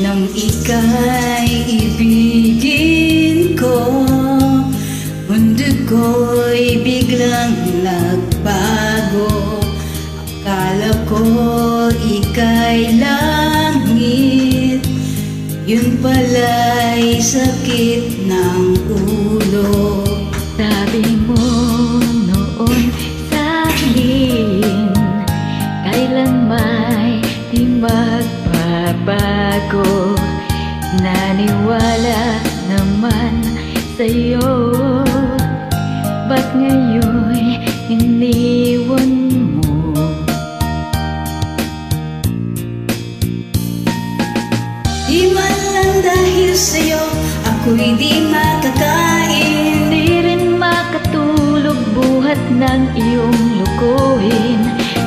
nang ika'y ibigin ko, mundo ko'y biglang nagbago. Akala ko ika'y langit, yun pala'y sakit ng ulo. Sabi mo noon sa'kin, kailan may di magbabago. Naniwala naman sa'yo, ba't ngayon iniwan mo? Di man lang dahil sa'yo ako'y di makakain, di rin makatulog buhat ng iyong lukuhin.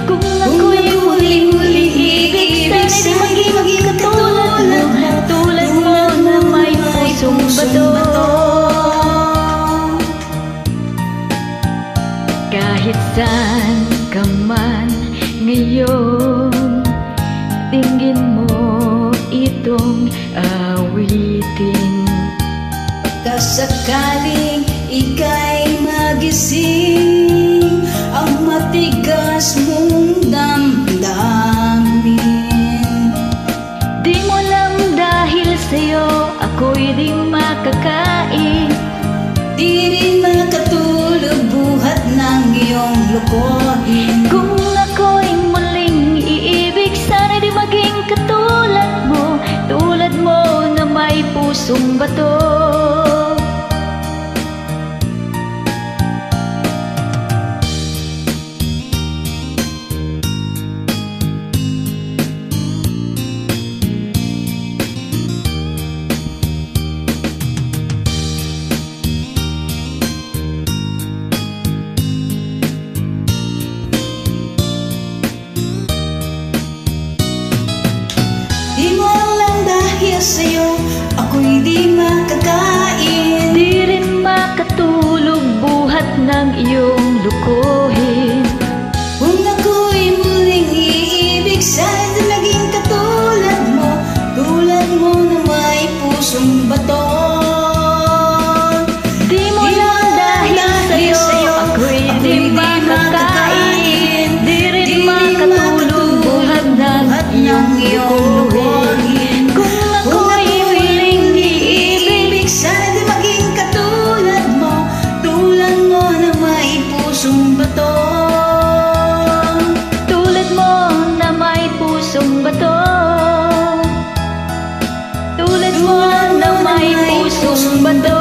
Kung ako'y muling iibig, sana'y di maging katulad mo, tulad mo na may pusong bato. Kahit saan ka man ngayon, dinggin mo itong awitin. Kasakaling ika'y magising, ang matigas mong damdamin. Di mo lang dahil sa'yo ako'y di makakain, di rin makatulog buhat ng iyong lokohin. Kung ako'y muling iibig, sana'y di maging katulad mo, tulad mo na may pusong bato. Di mo lang dahil sa'yo ako'y di makakain, di rin makatulog buhat ng iyong lukuhin. Kung ako'y muling iibig, sana'y naging katulad mo, tulad mo na may pusong bato. Di mo lang dahil sa'yo ako'y di makakain, di rin makatulog buhat ng iyong lukuhin. Kung ako'y muling iibig, sana'y di maging katulad mo, tulad mo na may pusong bato. tulad mo na may pusong bato, tulad mo na may pusong bato.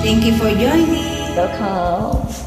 Thank you for joining. Welcome.